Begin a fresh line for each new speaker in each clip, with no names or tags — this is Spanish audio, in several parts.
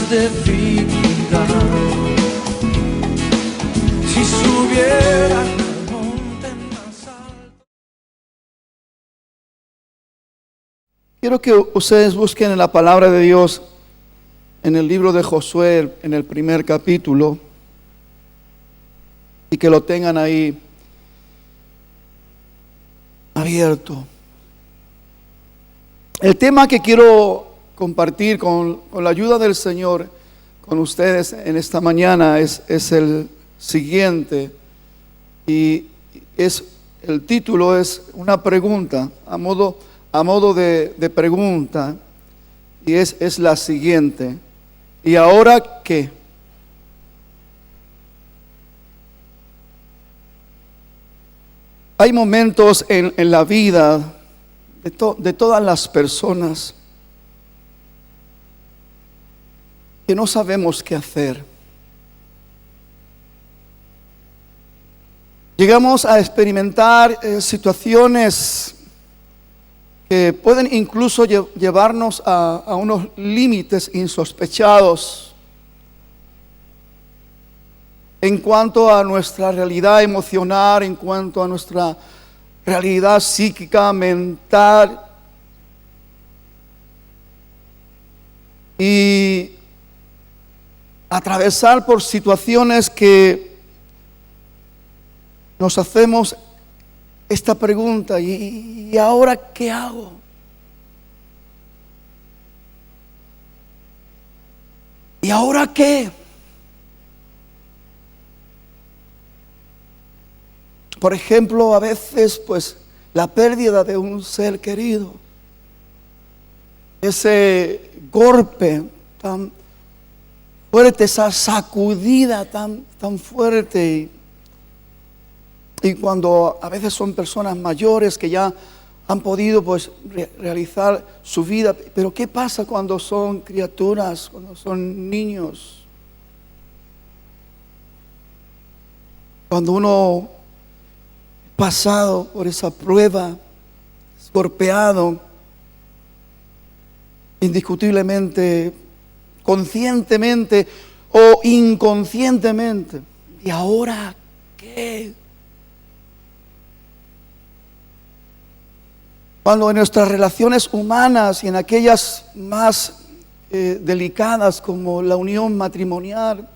debilidad. Si subiera al monte más alto.
Quiero que ustedes busquen en la palabra de Dios en el libro de Josué, en el primer capítulo, y que lo tengan ahí abierto. El tema que quiero compartir con la ayuda del Señor con ustedes en esta mañana es el siguiente, y el título es una pregunta a modo de pregunta, y es la siguiente: ¿y ahora qué? Hay momentos en la vida de todas las personas que no sabemos qué hacer. Llegamos a experimentar situaciones que pueden incluso llevarnos a unos límites insospechados en cuanto a nuestra realidad emocional, en cuanto a nuestra realidad psíquica, mental. Y atravesar por situaciones que nos hacemos esta pregunta: ¿y ahora qué hago? ¿Y ahora qué? Por ejemplo, a veces pues la pérdida de un ser querido, ese golpe tan fuerte, esa sacudida tan fuerte, y cuando a veces son personas mayores que ya han podido pues realizar su vida. Pero ¿qué pasa cuando son criaturas, cuando son niños? Cuando uno pasado por esa prueba, golpeado, indiscutiblemente, conscientemente o inconscientemente, ¿y ahora qué? Cuando en nuestras relaciones humanas y en aquellas más delicadas como la unión matrimonial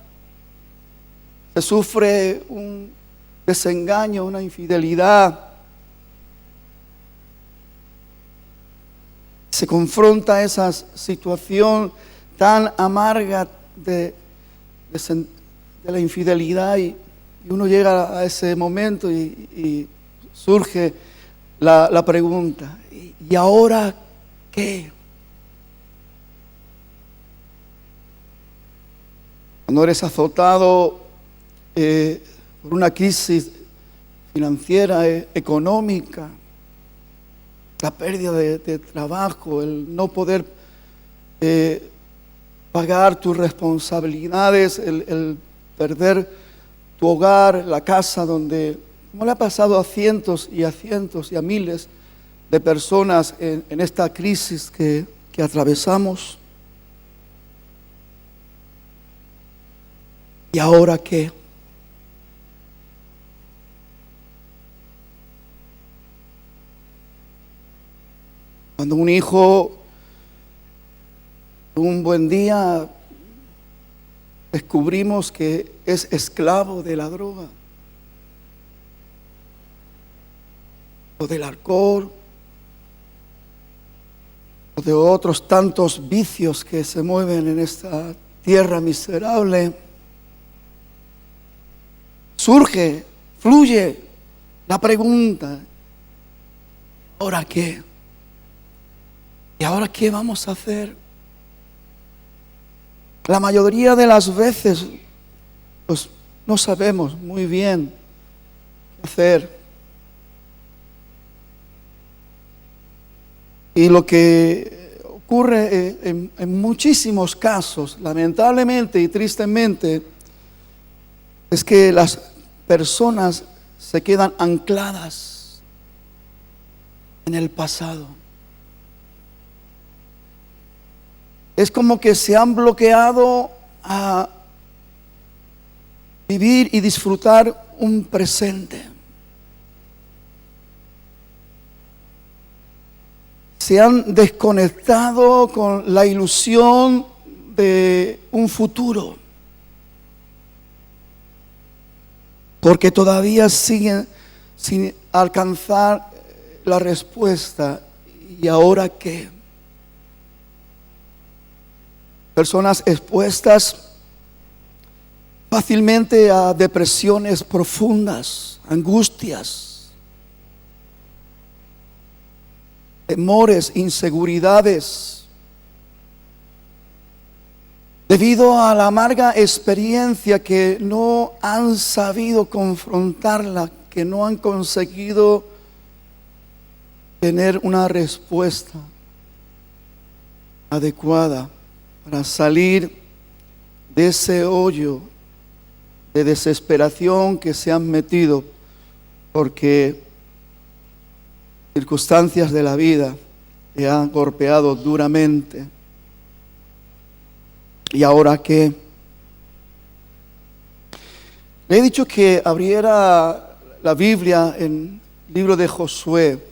se sufre un desengaño, una infidelidad, se confronta esa situación tan amarga de la infidelidad, y uno llega a ese momento y surge la pregunta: ¿y ahora qué? Cuando eres azotado por una crisis financiera, económica, la pérdida de trabajo, el no poder pagar tus responsabilidades, el perder tu hogar, la casa donde, como le ha pasado a cientos y a miles de personas en esta crisis que atravesamos. ¿Y ahora qué? Cuando un hijo, un buen día, descubrimos que es esclavo de la droga o del alcohol o de otros tantos vicios que se mueven en esta tierra miserable, fluye la pregunta: ¿ahora qué? ¿Y ahora qué vamos a hacer? La mayoría de las veces pues no sabemos muy bien qué hacer. Y lo que ocurre en muchísimos casos, lamentablemente y tristemente, es que las personas se quedan ancladas en el pasado. es como que se han bloqueado a vivir y disfrutar un presente. Se han desconectado con la ilusión de un futuro, porque todavía siguen sin alcanzar la respuesta. ¿Y ahora qué? Personas expuestas fácilmente a depresiones profundas, angustias, temores, inseguridades, debido a la amarga experiencia que no han sabido confrontarla, que no han conseguido tener una respuesta adecuada para salir de ese hoyo de desesperación que se han metido porque circunstancias de la vida le han golpeado duramente. ¿Y ahora qué? Le he dicho que abriera la Biblia en el libro de Josué.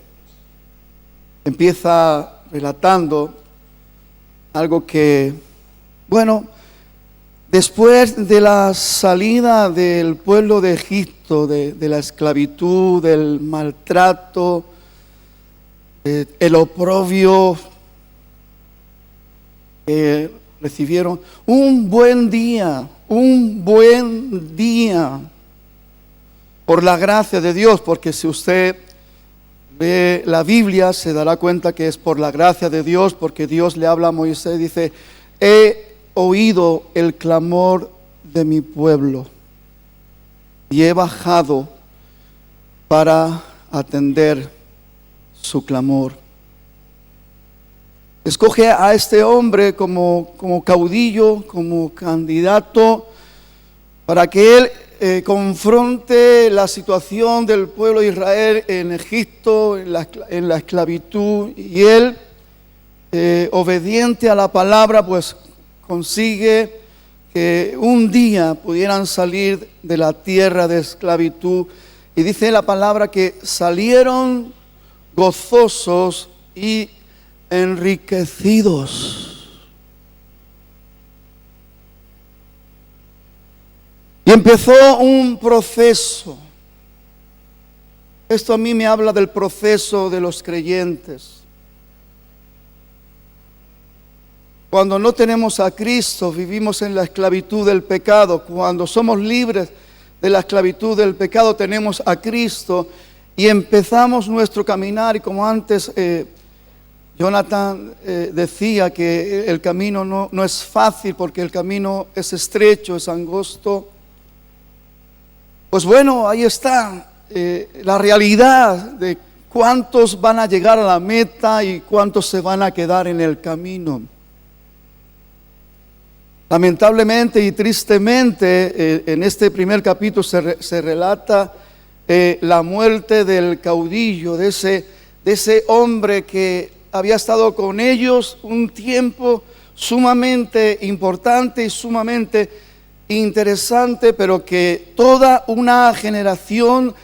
Empieza relatando algo que, después de la salida del pueblo de Egipto, de la esclavitud, del maltrato, el oprobio que recibieron, un buen día, por la gracia de Dios, porque si usted ve la Biblia se dará cuenta que es por la gracia de Dios, porque Dios le habla a Moisés, dice: he oído el clamor de mi pueblo y he bajado para atender su clamor. Escoge a este hombre como caudillo, como candidato, para que él confronte la situación del pueblo de Israel en Egipto, en la esclavitud, y él, obediente a la palabra, pues consigue que un día pudieran salir de la tierra de esclavitud. Y dice la palabra que salieron gozosos y enriquecidos. Y empezó un proceso. Esto a mí me habla del proceso de los creyentes. Cuando no tenemos a Cristo, vivimos en la esclavitud del pecado. Cuando somos libres de la esclavitud del pecado, tenemos a Cristo y empezamos nuestro caminar. Y como antes Jonathan decía que el camino no es fácil, porque el camino es estrecho, es angosto. Pues ahí está la realidad de cuántos van a llegar a la meta y cuántos se van a quedar en el camino. Lamentablemente y tristemente, en este primer capítulo se relata la muerte del caudillo, de ese hombre que había estado con ellos un tiempo sumamente importante y sumamente interesante, pero que toda una generación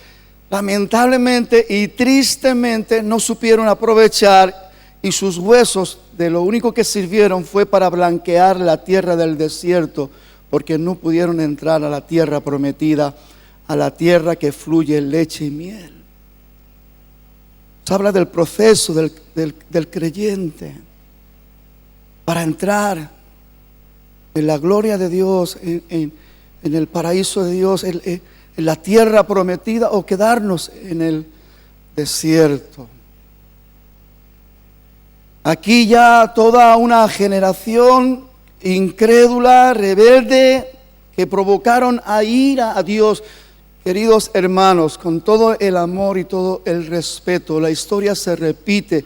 lamentablemente y tristemente no supieron aprovechar, y sus huesos de lo único que sirvieron fue para blanquear la tierra del desierto, porque no pudieron entrar a la tierra prometida, a la tierra que fluye leche y miel. Se habla del proceso del creyente para entrar en la gloria de Dios, en el paraíso de Dios, en la tierra prometida, o quedarnos en el desierto. Aquí ya toda una generación incrédula, rebelde, que provocaron a ira a Dios. Queridos hermanos, con todo el amor y todo el respeto, la historia se repite,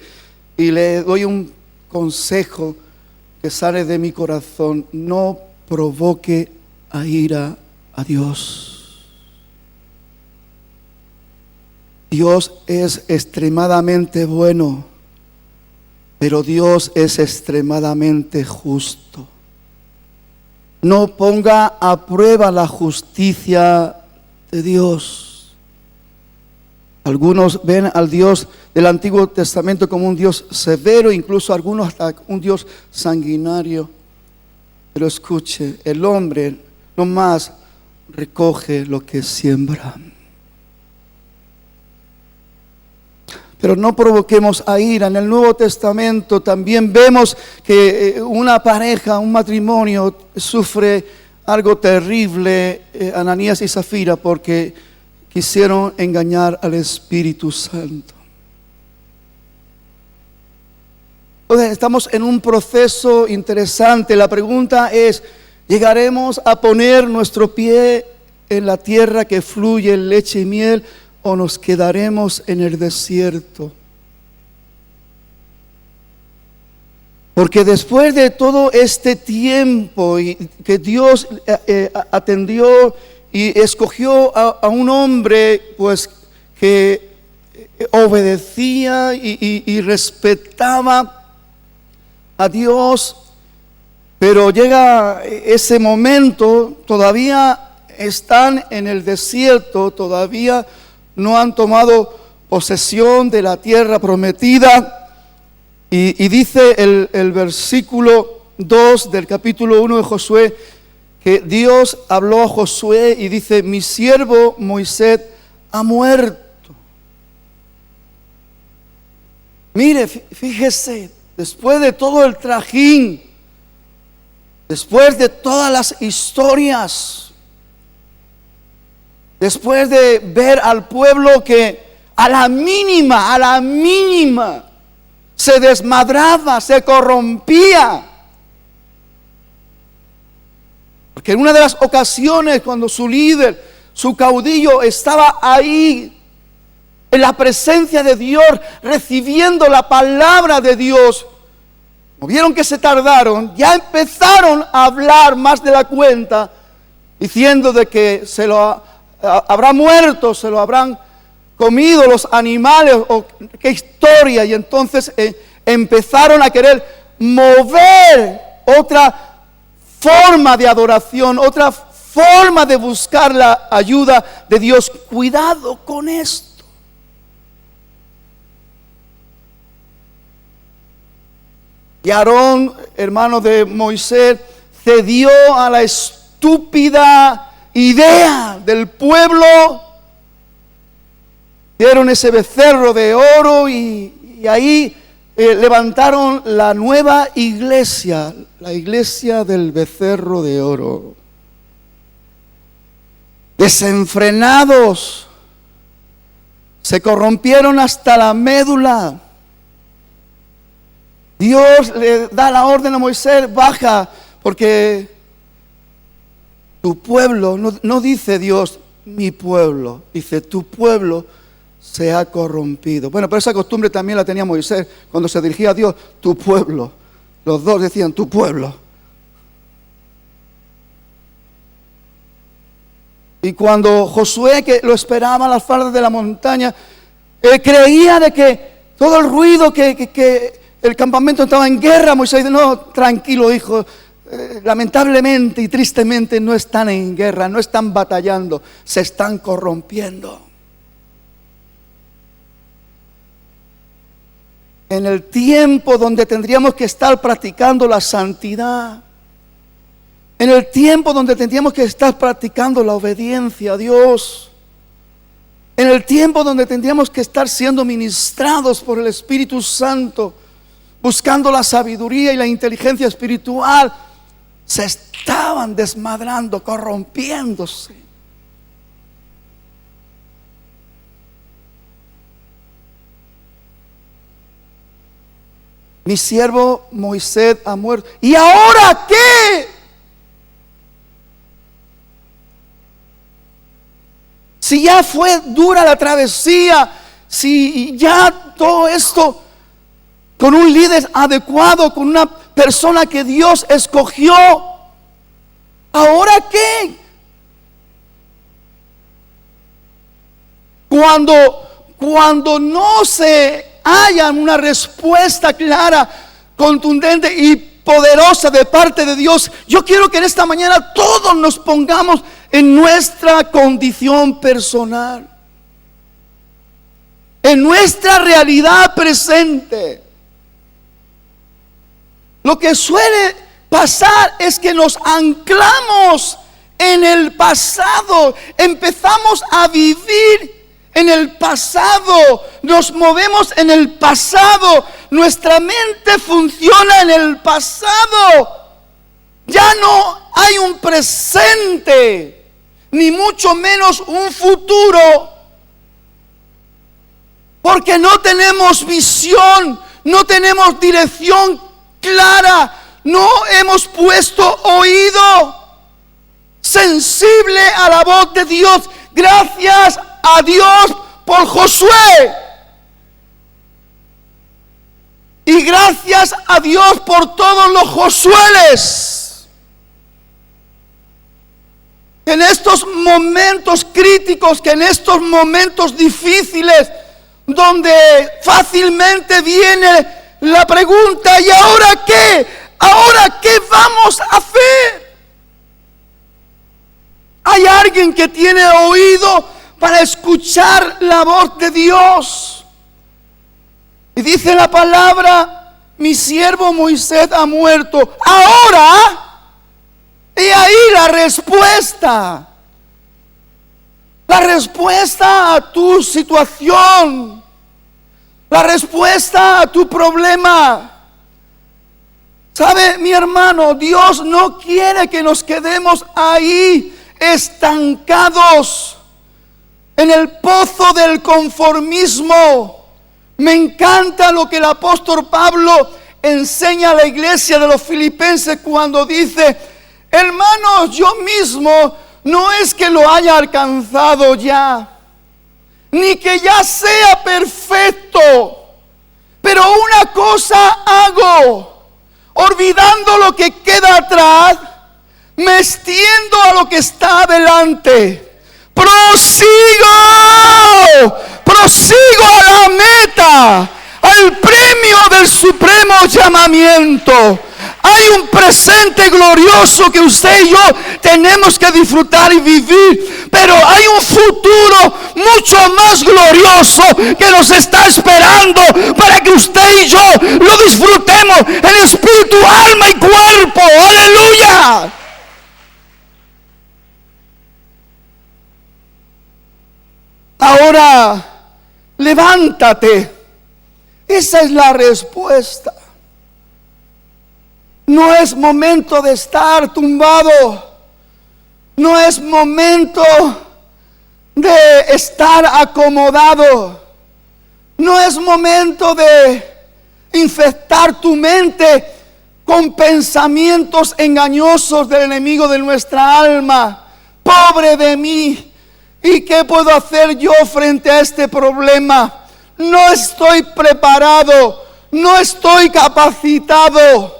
y le doy un consejo que sale de mi corazón: no provoque a ira a Dios. Dios es extremadamente bueno. Pero Dios es extremadamente justo. No ponga a prueba la justicia de Dios. Algunos ven al Dios del Antiguo Testamento como un Dios severo, incluso algunos hasta un Dios sanguinario. Pero escuche, el hombre no más recoge lo que siembra. Pero no provoquemos a ira. En el Nuevo Testamento también vemos que una pareja, un matrimonio, sufre algo terrible, Ananías y Zafira, porque quisieron engañar al Espíritu Santo. Entonces, estamos en un proceso interesante. La pregunta es, ¿llegaremos a poner nuestro pie en la tierra que fluye leche y miel, o nos quedaremos en el desierto? Porque después de todo este tiempo y que Dios atendió y escogió a un hombre pues que obedecía y respetaba a Dios, pero llega ese momento, todavía están en el desierto, todavía no han tomado posesión de la tierra prometida. Y dice el versículo 2 del capítulo 1 de Josué, que Dios habló a Josué y dice: mi siervo Moisés ha muerto. Mire, fíjese, después de todo el trajín, después de todas las historias, después de ver al pueblo que a la mínima se desmadraba, se corrompía. Porque en una de las ocasiones, cuando su líder, su caudillo, estaba ahí en la presencia de Dios, recibiendo la palabra de Dios, como vieron que se tardaron, ya empezaron a hablar más de la cuenta, diciendo de que se lo habrá muerto, se lo habrán comido los animales, o qué historia. Y entonces empezaron a querer mover otra forma de adoración, otra forma de buscar la ayuda de Dios. Cuidado con esto. Y Aarón, hermano de Moisés, cedió a la estúpida idea del pueblo. Dieron ese becerro de oro y ahí levantaron la nueva iglesia, la iglesia del becerro de oro. Desenfrenados, se corrompieron hasta la médula. Dios le da la orden a Moisés: baja, porque tu pueblo, no dice Dios mi pueblo, dice tu pueblo se ha corrompido. Bueno, pero esa costumbre también la tenía Moisés cuando se dirigía a Dios: tu pueblo. Los dos decían tu pueblo. Y cuando Josué, que lo esperaba a las faldas de la montaña, creía de que todo el ruido, que el campamento estaba en guerra, Moisés dice: no, tranquilo hijo, lamentablemente y tristemente no están en guerra, no están batallando, se están corrompiendo. En el tiempo donde tendríamos que estar practicando la santidad, en el tiempo donde tendríamos que estar practicando la obediencia a Dios, en el tiempo donde tendríamos que estar siendo ministrados por el Espíritu Santo, buscando la sabiduría y la inteligencia espiritual, se estaban desmadrando, corrompiéndose. Mi siervo Moisés ha muerto. ¿Y ahora qué? Si ya fue dura la travesía, si ya todo esto con un líder adecuado, con una persona que Dios escogió, ¿ahora qué? Cuando no se haya una respuesta clara, contundente y poderosa de parte de Dios. Yo quiero que en esta mañana todos nos pongamos en nuestra condición personal, en nuestra realidad presente. Lo que suele pasar es que nos anclamos en el pasado, empezamos a vivir en el pasado, nos movemos en el pasado, nuestra mente funciona en el pasado. Ya no hay un presente, ni mucho menos un futuro, porque no tenemos visión, no tenemos dirección clara, no hemos puesto oído sensible a la voz de Dios. Gracias a Dios por Josué. Y gracias a Dios por todos los Josueles. En estos momentos críticos, que en estos momentos difíciles, donde fácilmente viene la pregunta: ¿y ahora qué? ¿Ahora qué vamos a hacer? Hay alguien que tiene oído para escuchar la voz de Dios. Y dice la palabra: mi siervo Moisés ha muerto. Ahora, y ahí la respuesta. La respuesta a tu situación. La respuesta a tu problema. ¿Sabe, mi hermano? Dios no quiere que nos quedemos ahí estancados en el pozo del conformismo. Me encanta lo que el apóstol Pablo enseña a la iglesia de los filipenses cuando dice: hermanos, yo mismo no es que lo haya alcanzado ya, ni que ya sea perfecto, pero una cosa hago, olvidando lo que queda atrás, me extiendo a lo que está adelante. Prosigo a la meta, al premio del supremo llamamiento. Hay un presente glorioso que usted y yo tenemos que disfrutar y vivir, pero hay un futuro mucho más glorioso que nos está esperando para que usted y yo lo disfrutemos en espíritu, alma y cuerpo. ¡Aleluya! Ahora, levántate. Esa es la respuesta. No es momento de estar tumbado. No es momento de estar acomodado. No es momento de infectar tu mente con pensamientos engañosos del enemigo de nuestra alma. Pobre de mí. ¿Y qué puedo hacer yo frente a este problema? No estoy preparado, no estoy capacitado.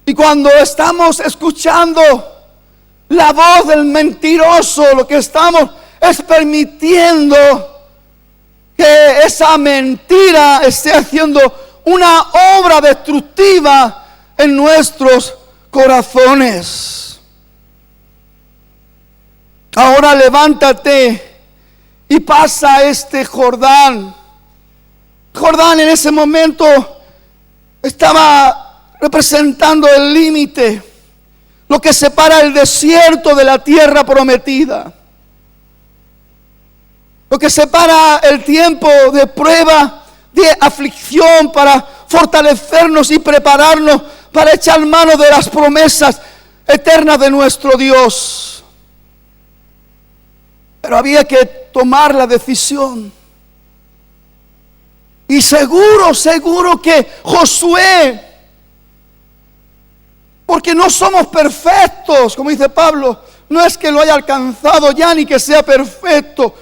Y cuando estamos escuchando la voz del mentiroso, lo que estamos es permitiendo que esa mentira esté haciendo una obra destructiva en nuestros corazones. Ahora levántate y pasa este Jordán. Jordán en ese momento estaba representando el límite, lo que separa el desierto de la tierra prometida, lo que separa el tiempo de prueba, de aflicción, para fortalecernos y prepararnos para echar mano de las promesas eternas de nuestro Dios. Pero había que tomar la decisión. Y seguro que Josué, porque no somos perfectos, como dice Pablo, no es que lo haya alcanzado ya ni que sea perfecto.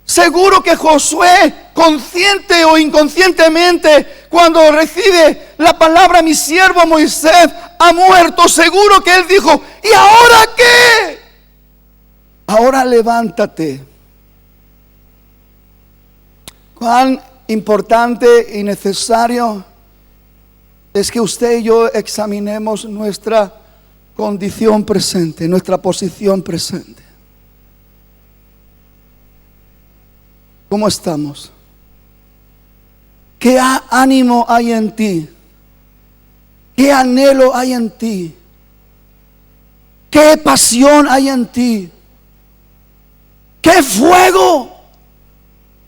Seguro que Josué, consciente o inconscientemente, cuando recibe la palabra: mi siervo Moisés ha muerto, seguro que él dijo: ¿y ahora qué? Ahora levántate. Cuán importante y necesario es que usted y yo examinemos nuestra condición presente, nuestra posición presente. ¿Cómo estamos? ¿Qué ánimo hay en ti? ¿Qué anhelo hay en ti? ¿Qué pasión hay en ti? ¿Qué fuego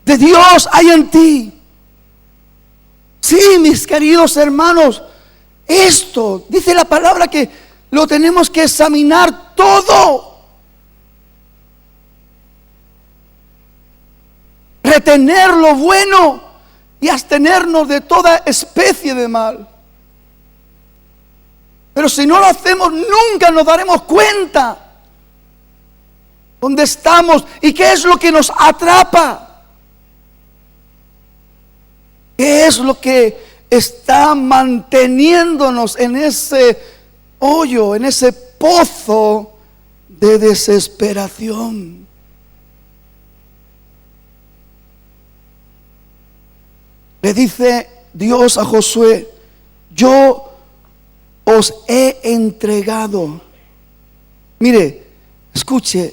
de Dios hay en ti? Sí, mis queridos hermanos, esto dice la palabra que lo tenemos que examinar todo. Retener lo bueno y abstenernos de toda especie de mal. Pero si no lo hacemos, nunca nos daremos cuenta dónde estamos y qué es lo que nos atrapa. ¿Qué es lo que está manteniéndonos en ese hoyo, en ese pozo de desesperación? Le dice Dios a Josué: yo os he entregado. Mire, escuche,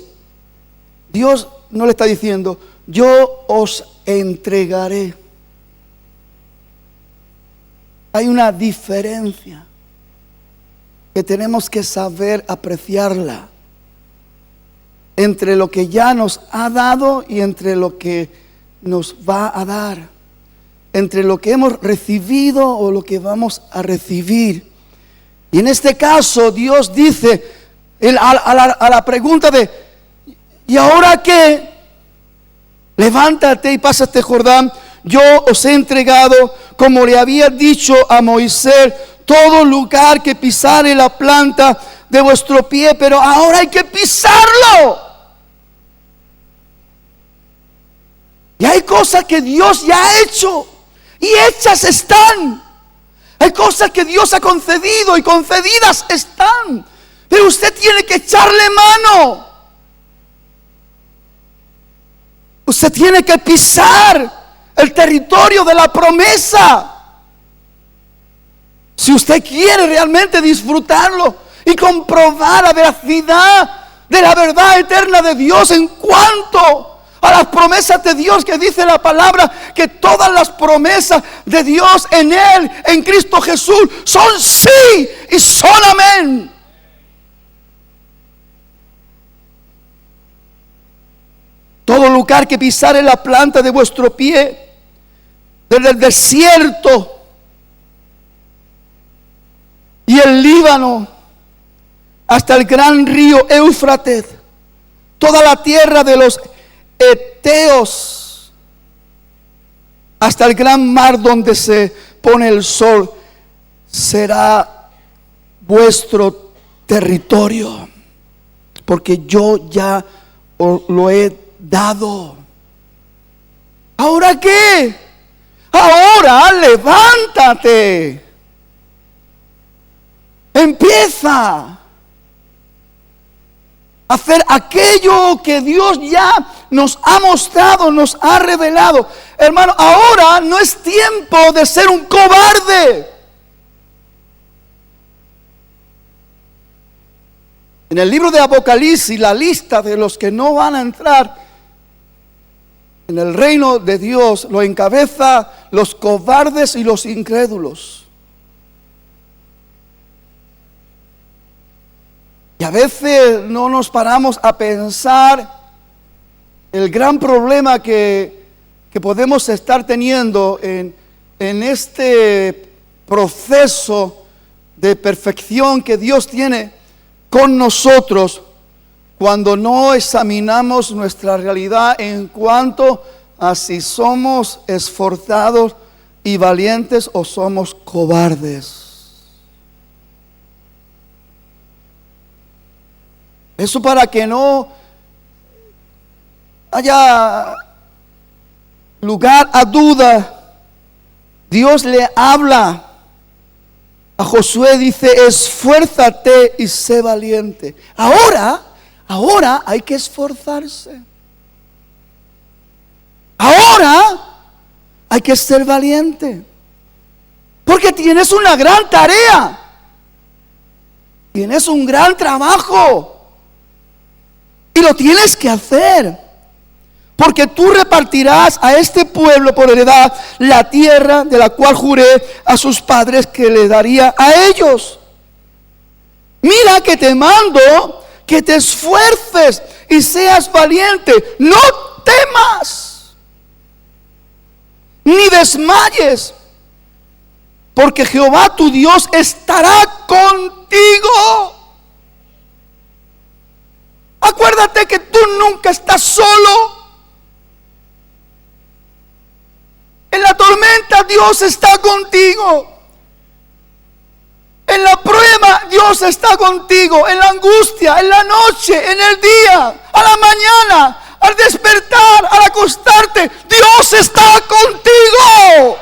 Dios no le está diciendo: yo os entregaré. Hay una diferencia que tenemos que saber apreciarla entre lo que ya nos ha dado y entre lo que nos va a dar, entre lo que hemos recibido o lo que vamos a recibir. Y en este caso Dios dice a la pregunta de ¿y ahora qué? Levántate y pasa este Jordán. Yo os he entregado, como le había dicho a Moisés, todo lugar que pisare la planta de vuestro pie, pero ahora hay que pisarlo. Y hay cosas que Dios ya ha hecho y hechas están. Hay cosas que Dios ha concedido y concedidas están, pero usted tiene que echarle mano. Usted tiene que pisar el territorio de la promesa. Si usted quiere realmente disfrutarlo y comprobar la veracidad de la verdad eterna de Dios en cuanto a las promesas de Dios, que dice la palabra que todas las promesas de Dios en Él, en Cristo Jesús, son sí y son amén. Todo lugar que pisare la planta de vuestro pie, desde el desierto y el Líbano hasta el gran río Éufrates, toda la tierra de los Eteos, hasta el gran mar donde se pone el sol, será vuestro territorio, porque yo ya os lo he dado. ¿Ahora qué? Ahora levántate. Empieza a hacer aquello que Dios ya nos ha mostrado, nos ha revelado. Hermano, ahora no es tiempo de ser un cobarde. En el libro de Apocalipsis, la lista de los que no van a entrar en el reino de Dios lo encabeza los cobardes y los incrédulos. Y a veces no nos paramos a pensar el gran problema que podemos estar teniendo en este proceso de perfección que Dios tiene con nosotros, cuando no examinamos nuestra realidad en cuanto a si somos esforzados y valientes o somos cobardes. Eso para que no haya lugar a duda. Dios le habla a Josué, dice: esfuérzate y sé valiente. Ahora hay que esforzarse. Ahora hay que ser valiente. Porque tienes una gran tarea. Tienes un gran trabajo. Y lo tienes que hacer. Porque tú repartirás a este pueblo por heredad la tierra de la cual juré a sus padres que le daría a ellos. Mira que te mando que te esfuerces y seas valiente. No temas, ni desmayes, porque Jehová tu Dios estará contigo. Acuérdate que tú nunca estás solo. En la tormenta Dios está contigo. En la prueba Dios está contigo. En la angustia, en la noche, en el día, a la mañana, al despertar, al acostarte, Dios está contigo.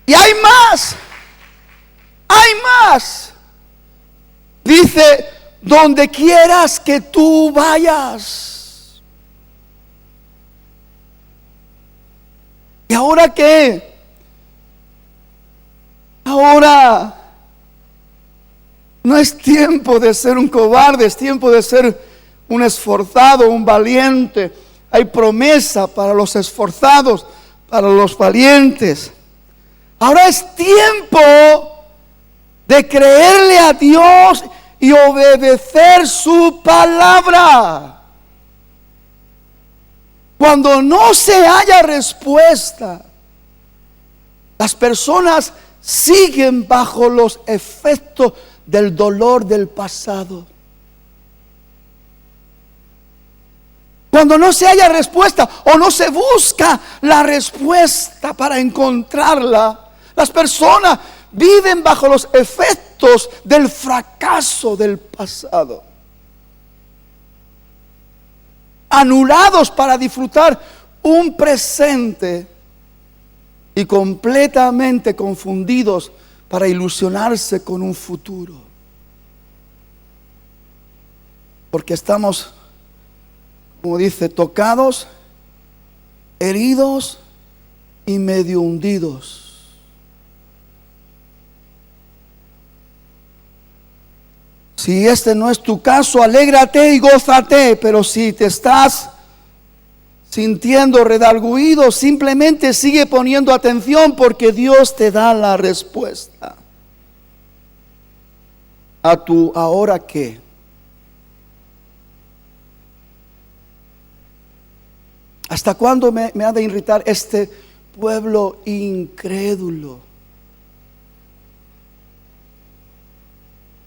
Y hay más. Hay más. Dice, donde quieras que tú vayas. ¿Y ahora qué? Ahora no es tiempo de ser un cobarde, es tiempo de ser un esforzado, un valiente. Hay promesa para los esforzados, para los valientes. Ahora es tiempo de creerle a Dios y obedecer su palabra. Cuando no se haya respuesta, las personas siguen bajo los efectos del dolor del pasado. Cuando no se haya respuesta o no se busca la respuesta para encontrarla, las personas viven bajo los efectos del fracaso del pasado, anulados para disfrutar un presente y completamente confundidos para ilusionarse con un futuro. Porque estamos, como dice, tocados, heridos y medio hundidos. Si este no es tu caso, alégrate y gózate. Pero si te estás sintiendo redarguido, simplemente sigue poniendo atención, porque Dios te da la respuesta a tu ahora qué. ¿Hasta cuándo me ha de irritar este pueblo incrédulo,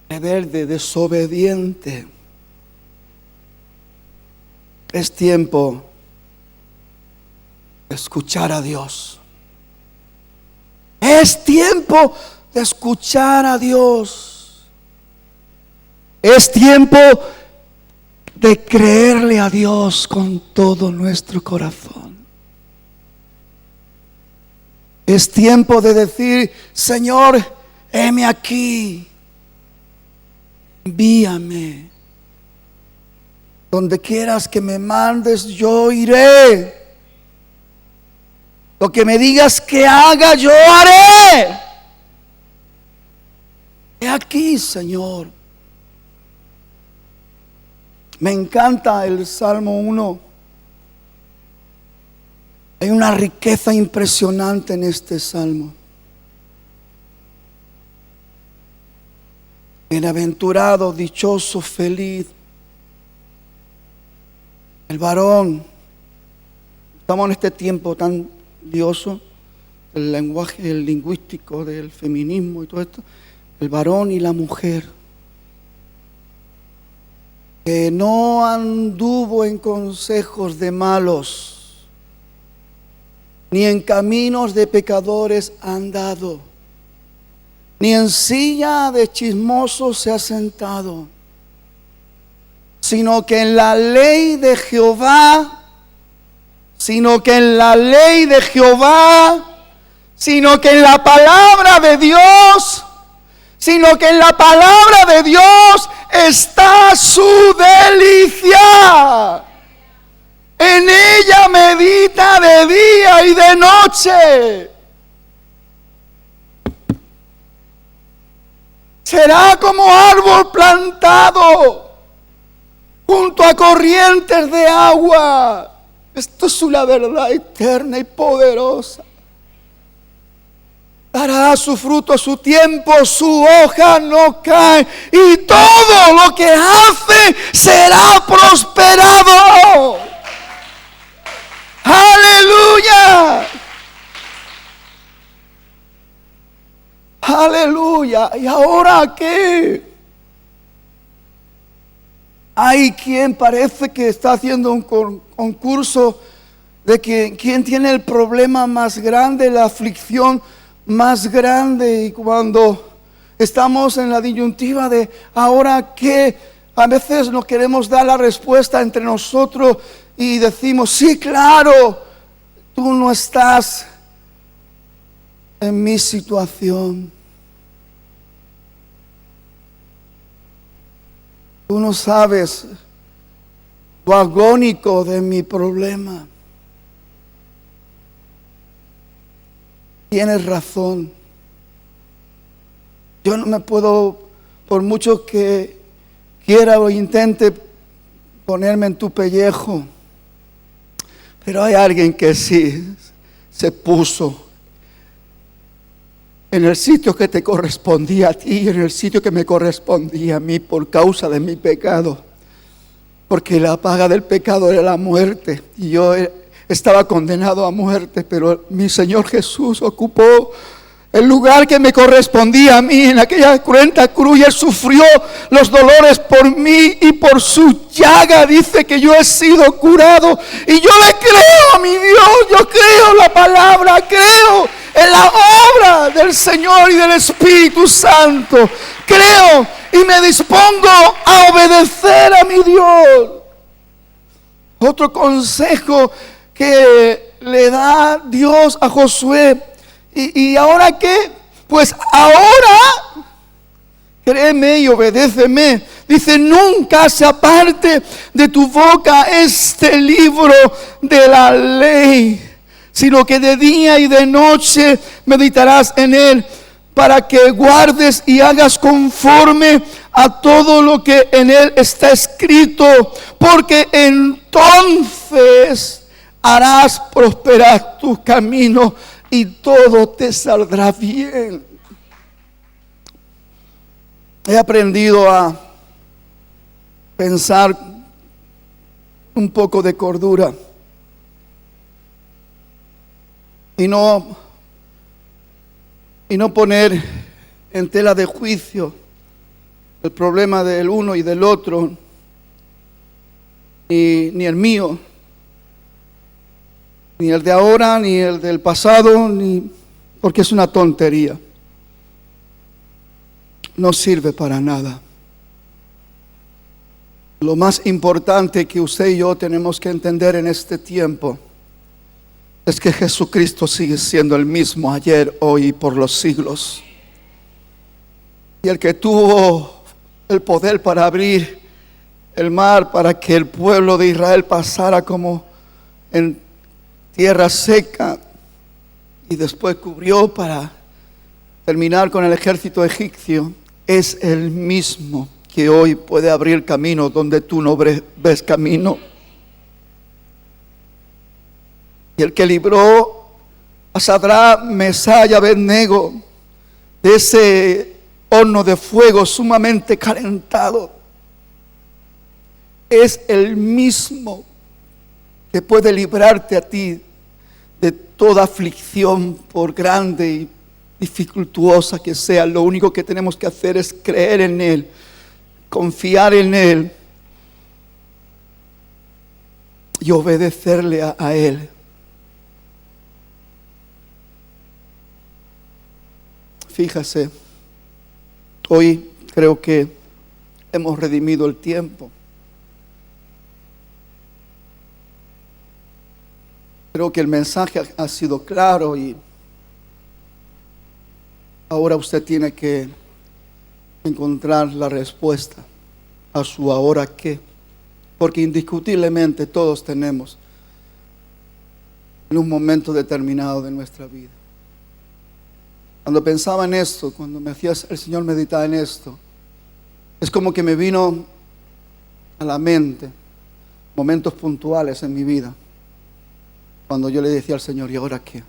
rebelde, desobediente? Es tiempo de escuchar a Dios. Es tiempo de escuchar a Dios. Es tiempo de creerle a Dios con todo nuestro corazón. Es tiempo de decir: Señor, heme aquí. Envíame. Donde quieras que me mandes, yo iré. Lo que me digas que haga, yo haré. He aquí, Señor. Me encanta el Salmo 1. Hay una riqueza impresionante en este salmo. Bienaventurado, dichoso, feliz el varón. Estamos en este tiempo tan lioso, el lenguaje, el lingüístico del feminismo y todo esto. El varón y la mujer, que no anduvo en consejos de malos, ni en caminos de pecadores ha andado, ni en silla de chismosos se ha sentado, sino que en la ley de Jehová, sino que en la palabra de Dios, sino que en la palabra de Dios está su delicia. En ella medita de día y de noche. Será como árbol plantado junto a corrientes de agua. Esto es una verdad eterna y poderosa. Dará su fruto a su tiempo, su hoja no cae, y todo lo que hace será prosperado. ¡Aleluya! ¡Aleluya! ¿Y ahora qué? Hay quien parece que está haciendo un concurso de quién tiene el problema más grande, la aflicción más grande. Y cuando estamos en la disyuntiva de ahora qué, a veces no queremos dar la respuesta entre nosotros y decimos, sí, claro, tú no estás en mi situación. Tú no sabes lo agónico de mi problema. Tienes razón. Yo no me puedo, por mucho que quiera o intente ponerme en tu pellejo, pero hay alguien que sí se puso en el sitio que te correspondía a ti y en el sitio que me correspondía a mí por causa de mi pecado. Porque la paga del pecado era la muerte y yo estaba condenado a muerte, pero mi Señor Jesús ocupó el lugar que me correspondía a mí en aquella cruenta cruz, y Él sufrió los dolores por mí, y por su llaga dice que yo he sido curado. Y yo le creo a mi Dios, yo creo en la palabra, creo en la obra del Señor y del Espíritu Santo. Creo y me dispongo a obedecer a mi Dios. Otro consejo que le da Dios a Josué. ¿Y ahora qué? Pues ahora, créeme y obedéceme. Dice, nunca se aparte de tu boca este libro de la ley, sino que de día y de noche meditarás en él, para que guardes y hagas conforme a todo lo que en él está escrito, porque entonces harás prosperar tu camino y todo te saldrá bien. He aprendido a pensar un poco de cordura y no poner en tela de juicio el problema del uno y del otro, ni el mío, ni el de ahora, ni el del pasado, porque es una tontería. No sirve para nada. Lo más importante que usted y yo tenemos que entender en este tiempo es que Jesucristo sigue siendo el mismo ayer, hoy y por los siglos. Y el que tuvo el poder para abrir el mar para que el pueblo de Israel pasara como en tierra seca, y después cubrió para terminar con el ejército egipcio, es el mismo que hoy puede abrir camino donde tú no ves camino. Y el que libró a Sadrach, Mesach y Abednego de ese horno de fuego sumamente calentado, es el mismo que puede librarte a ti de toda aflicción, por grande y dificultuosa que sea. Lo único que tenemos que hacer es creer en Él, confiar en Él y obedecerle a Él. Fíjese, hoy creo que hemos redimido el tiempo. Creo que el mensaje ha sido claro y ahora usted tiene que encontrar la respuesta a su ahora qué. Porque indiscutiblemente todos tenemos en un momento determinado de nuestra vida. Cuando pensaba en esto, cuando me hacía el Señor meditar en esto, es como que me vino a la mente momentos puntuales en mi vida, cuando yo le decía al Señor, ¿y ahora qué?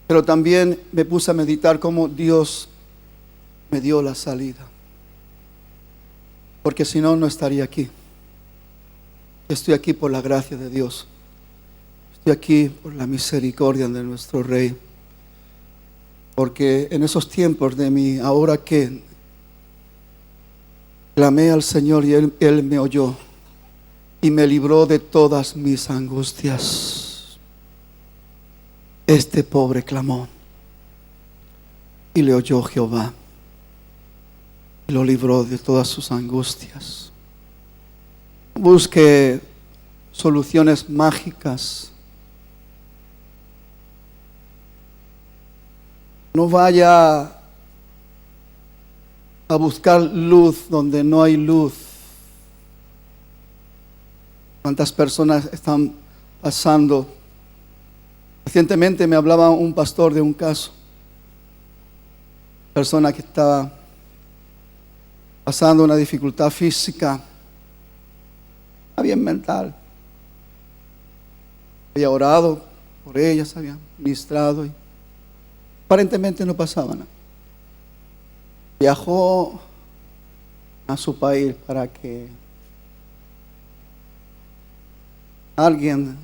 Pero también me puse a meditar cómo Dios me dio la salida, porque si no, no estaría aquí. Estoy aquí por la gracia de Dios. Estoy aquí por la misericordia de nuestro Rey. Porque en esos tiempos de mi ahora que clamé al Señor y Él me oyó y me libró de todas mis angustias. Este pobre clamó y le oyó Jehová y lo libró de todas sus angustias. Busque soluciones mágicas. No vaya a buscar luz donde no hay luz. ¿Cuántas personas están pasando? Recientemente me hablaba un pastor de un caso. Persona que estaba pasando una dificultad física, bien mental. Había orado por ellas, había ministrado y aparentemente no pasaba nada. Viajó a su país para que alguien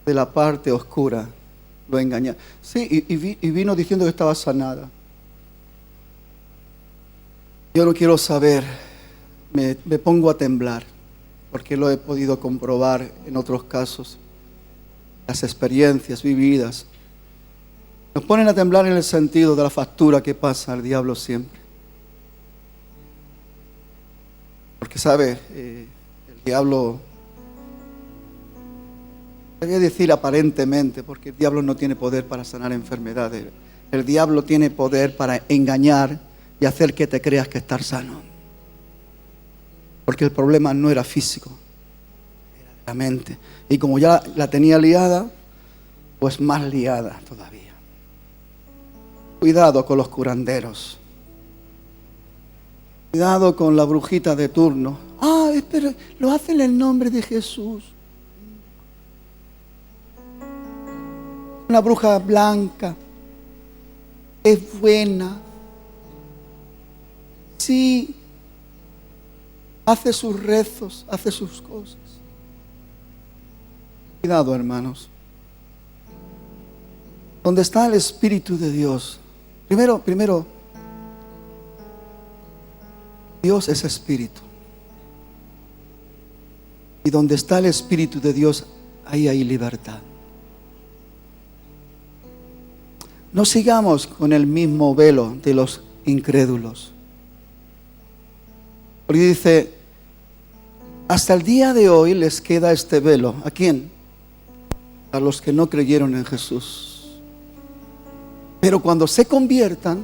de la parte oscura lo engañara. Sí, y vino diciendo que estaba sanada. Yo no quiero saber, me pongo a temblar, porque lo he podido comprobar en otros casos. Las experiencias vividas nos ponen a temblar en el sentido de la factura que pasa al diablo siempre. Porque sabe, el diablo, voy a decir aparentemente, porque el diablo no tiene poder para sanar enfermedades. El diablo tiene poder para engañar y hacer que te creas que estás sano. Porque el problema no era físico, era de la mente. Y como ya la tenía liada, pues más liada todavía. Cuidado con los curanderos. Cuidado con la brujita de turno. Pero lo hacen en el nombre de Jesús. Una bruja blanca. Es buena. Sí. Hace sus rezos, hace sus cosas. Cuidado, hermanos. Donde está el Espíritu de Dios. Primero, Dios es Espíritu. Y donde está el Espíritu de Dios, ahí hay libertad. No sigamos con el mismo velo de los incrédulos. Porque dice, hasta el día de hoy les queda este velo. ¿A quién? A los que no creyeron en Jesús. Pero cuando se conviertan,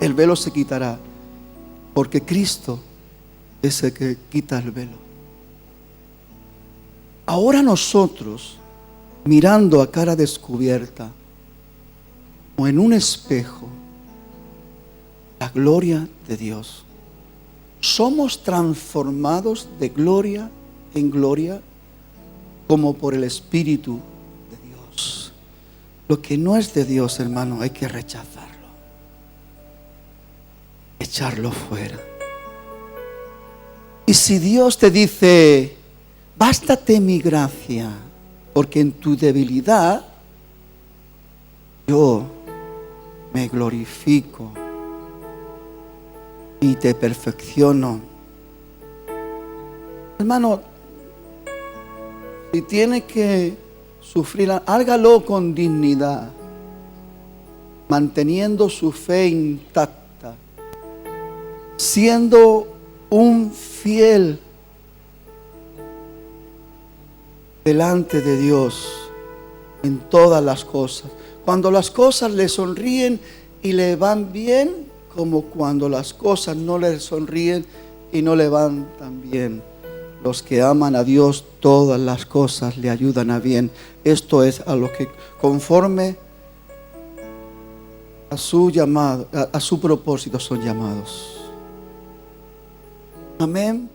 el velo se quitará, porque Cristo es el que quita el velo. Ahora nosotros, mirando a cara descubierta, o en un espejo, la gloria de Dios, somos transformados de gloria en gloria, como por el Espíritu de Dios. Lo que no es de Dios, hermano, hay que rechazarlo, echarlo fuera. Y si Dios te dice, bástate mi gracia, porque en tu debilidad yo me glorifico y te perfecciono. Hermano, si tiene que sufrir, hágalo con dignidad, manteniendo su fe intacta, siendo un fiel delante de Dios en todas las cosas. Cuando las cosas le sonríen y le van bien, como cuando las cosas no le sonríen y no le van tan bien. los que aman a Dios, todas las cosas le ayudan a bien. Esto es a lo que conforme a su llamado, a su propósito son llamados. Amén.